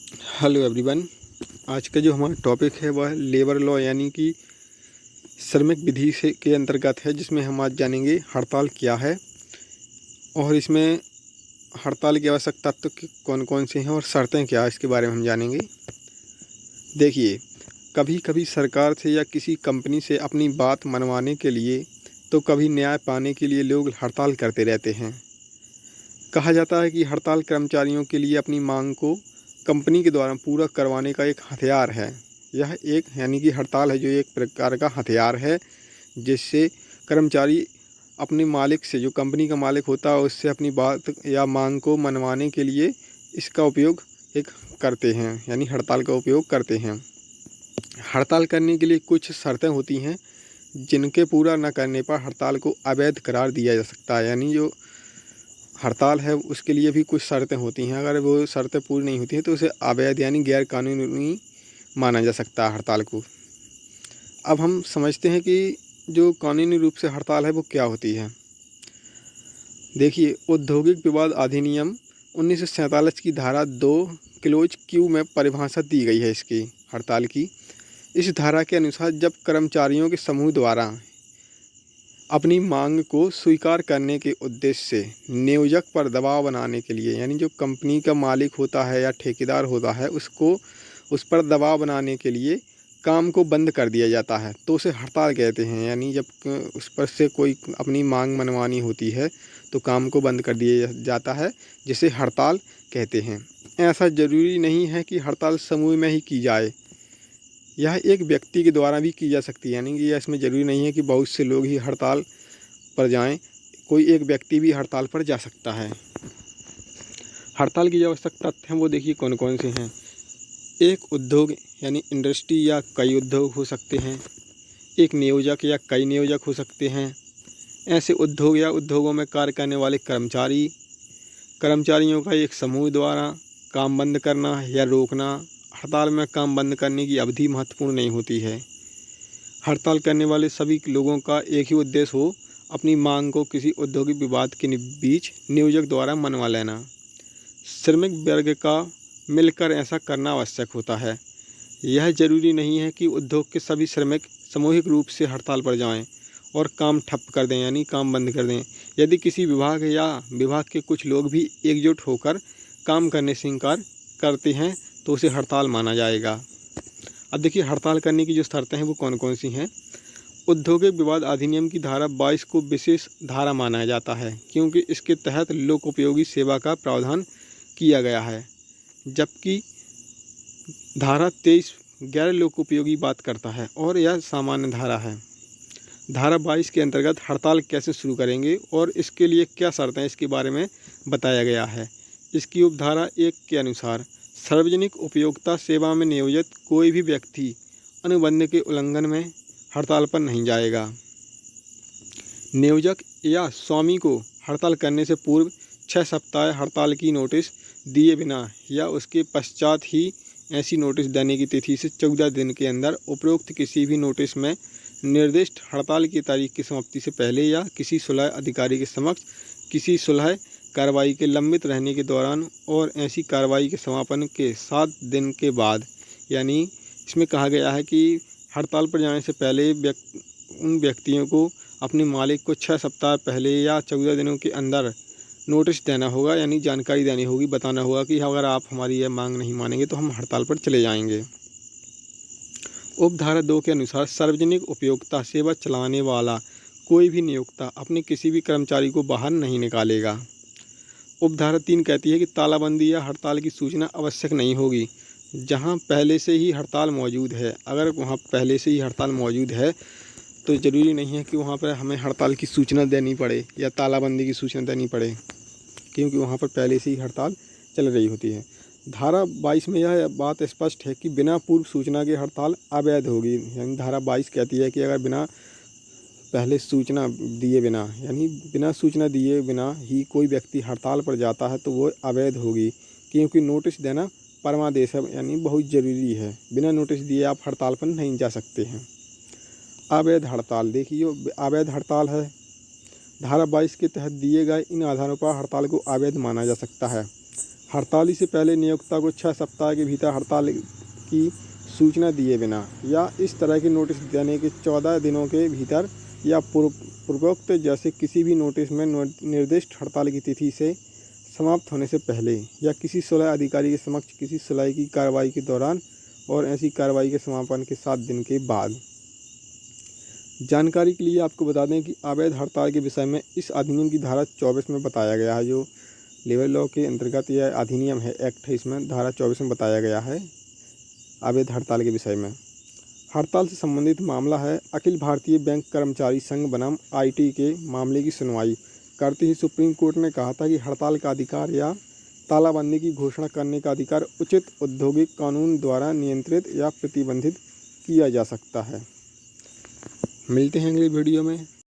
Hello everyone. आज का जो हमारा टॉपिक है वह लेबर लॉ यानी कि श्रमिक विधि से के अंतर्गत है, जिसमें हम आज जानेंगे हड़ताल क्या है और इसमें हड़ताल की आवश्यक तत्व कौन कौन से हैं और शर्तें क्या है, इसके बारे में हम जानेंगे। देखिए, कभी कभी सरकार से या किसी कंपनी से अपनी बात मनवाने के लिए तो कभी न्याय पाने के लिए लोग हड़ताल करते रहते हैं। कहा जाता है कि हड़ताल कर्मचारियों के लिए अपनी मांग को कंपनी के द्वारा पूरा करवाने का एक हथियार है। यह एक यानी कि हड़ताल है जो एक प्रकार का हथियार है, जिससे कर्मचारी अपने मालिक से, जो कंपनी का मालिक होता है, उससे अपनी बात या मांग को मनवाने के लिए इसका उपयोग एक करते हैं, यानी हड़ताल का उपयोग करते हैं। हड़ताल करने के लिए कुछ शर्तें होती हैं जिनके पूरा न करने पर हड़ताल को अवैध करार दिया जा सकता है। यानी जो हड़ताल है उसके लिए भी कुछ शर्तें होती हैं, अगर वो शर्तें पूरी नहीं होती हैं तो उसे अवैध यानी गैर कानूनी माना जा सकता है हड़ताल को। अब हम समझते हैं कि जो कानूनी रूप से हड़ताल है वो क्या होती है। देखिए, औद्योगिक विवाद अधिनियम 1947 की धारा 2 क्लोज क्यू में परिभाषा दी गई है इसकी हड़ताल की। इस धारा के अनुसार जब कर्मचारियों के समूह द्वारा अपनी मांग को स्वीकार करने के उद्देश्य से नियोजक पर दबाव बनाने के लिए, यानी जो कंपनी का मालिक होता है या ठेकेदार होता है, उसको उस पर दबाव बनाने के लिए काम को बंद कर दिया जाता है, तो उसे हड़ताल कहते हैं। यानी जब उस पर से कोई अपनी मांग मनवानी होती है तो काम को बंद कर दिया जाता है, जिसे हड़ताल कहते हैं। ऐसा ज़रूरी नहीं है कि हड़ताल समूह में ही की जाए, यह एक व्यक्ति के द्वारा भी की जा सकती है। यानी कि इसमें ज़रूरी नहीं है कि बहुत से लोग ही हड़ताल पर जाएं, कोई एक व्यक्ति भी हड़ताल पर जा सकता है। हड़ताल की जो आवश्यक तथ्य हैं वो देखिए कौन कौन से हैं। एक उद्योग यानी इंडस्ट्री या कई उद्योग हो सकते हैं। एक नियोजक या कई नियोजक हो सकते हैं। ऐसे उद्योग या उद्योगों में कार्य करने वाले कर्मचारियों का एक समूह द्वारा काम बंद करना या रोकना। हड़ताल में काम बंद करने की अवधि महत्वपूर्ण नहीं होती है। हड़ताल करने वाले सभी लोगों का एक ही उद्देश्य हो, अपनी मांग को किसी औद्योगिक विवाद के बीच नियोजक द्वारा मनवा लेना। श्रमिक वर्ग का मिलकर ऐसा करना आवश्यक होता है। यह जरूरी नहीं है कि उद्योग के सभी श्रमिक सामूहिक रूप से हड़ताल पर जाएं और काम ठप कर दें, यानी काम बंद कर दें। यदि किसी विभाग या विभाग के कुछ लोग भी एकजुट होकर काम करने से इनकार करते हैं तो उसे हड़ताल माना जाएगा। अब देखिए, हड़ताल करने की जो शर्तें हैं वो कौन कौन सी हैं। औद्योगिक विवाद अधिनियम की धारा 22 को विशेष धारा माना जाता है, क्योंकि इसके तहत लोक उपयोगी सेवा का प्रावधान किया गया है, जबकि धारा 23 गैर लोक उपयोगी बात करता है और यह सामान्य धारा है। धारा 22 के अंतर्गत हड़ताल कैसे शुरू करेंगे और इसके लिए क्या शर्तें, इसके बारे में बताया गया है। इसकी उपधारा 1 के अनुसार सार्वजनिक उपयोगिता सेवा में नियोजित कोई भी व्यक्ति अनुबंध के उल्लंघन में हड़ताल पर नहीं जाएगा। नियोजक या स्वामी को हड़ताल करने से पूर्व 6 सप्ताह हड़ताल की नोटिस दिए बिना या उसके पश्चात ही ऐसी नोटिस देने की तिथि से 14 दिन के अंदर उपरोक्त किसी भी नोटिस में निर्दिष्ट हड़ताल की तारीख की समाप्ति से पहले या किसी सुलह अधिकारी के समक्ष किसी सुलह कार्रवाई के लंबित रहने के दौरान और ऐसी कार्रवाई के समापन के 7 दिन के बाद। यानी इसमें कहा गया है कि हड़ताल पर जाने से पहले उन व्यक्तियों को अपने मालिक को 6 सप्ताह पहले या 14 दिनों के अंदर नोटिस देना होगा, यानी जानकारी देनी होगी, बताना होगा कि अगर आप हमारी यह मांग नहीं मानेंगे तो हम हड़ताल पर चले जाएंगे। उपधारा 2 के अनुसार सार्वजनिक उपयोगिता सेवा चलाने वाला कोई भी नियोक्ता अपने किसी भी कर्मचारी को बाहर नहीं निकालेगा। उपधारा 3 कहती है कि तालाबंदी या हड़ताल की सूचना आवश्यक नहीं होगी जहां पहले से ही हड़ताल मौजूद है। अगर वहां पहले से ही हड़ताल मौजूद है तो ज़रूरी नहीं है कि वहां पर हमें हड़ताल की सूचना देनी पड़े या तालाबंदी की सूचना देनी पड़े, क्योंकि वहां पर पहले से ही हड़ताल चल रही होती है। धारा 22 में यह बात स्पष्ट है कि बिना पूर्व सूचना के हड़ताल अवैध होगी। यानी धारा 22 कहती है कि अगर बिना पहले सूचना दिए बिना, यानी बिना सूचना दिए बिना ही कोई व्यक्ति हड़ताल पर जाता है तो वो अवैध होगी, क्योंकि नोटिस देना परमादेश है, यानी बहुत ज़रूरी है। बिना नोटिस दिए आप हड़ताल पर नहीं जा सकते हैं। अवैध हड़ताल, देखिए अवैध हड़ताल है। धारा 22 के तहत दिए गए इन आधारों पर हड़ताल को अवैध माना जा सकता है। हड़ताली से पहले नियोक्ता को 6 सप्ताह के भीतर हड़ताल की सूचना दिए बिना या इस तरह के नोटिस देने के 14 दिनों के भीतर या पूर्वोक्त जैसे किसी भी नोटिस में निर्दिष्ट हड़ताल की तिथि से समाप्त होने से पहले या किसी सुलह अधिकारी के समक्ष किसी सुलह की कार्रवाई के दौरान और ऐसी कार्रवाई के समापन के 7 दिन के बाद। जानकारी के लिए आपको बता दें कि अवैध हड़ताल के विषय में इस अधिनियम की धारा 24 में बताया गया है, जो लेबर लॉ के अंतर्गत यह अधिनियम है, एक्ट है, इसमें धारा 24 में बताया गया है अवैध हड़ताल के विषय में। हड़ताल से संबंधित मामला है अखिल भारतीय बैंक कर्मचारी संघ बनाम IT के मामले की सुनवाई करते हुए सुप्रीम कोर्ट ने कहा था कि हड़ताल का अधिकार या तालाबंदी की घोषणा करने का अधिकार उचित औद्योगिक कानून द्वारा नियंत्रित या प्रतिबंधित किया जा सकता है। मिलते हैं अगले वीडियो में।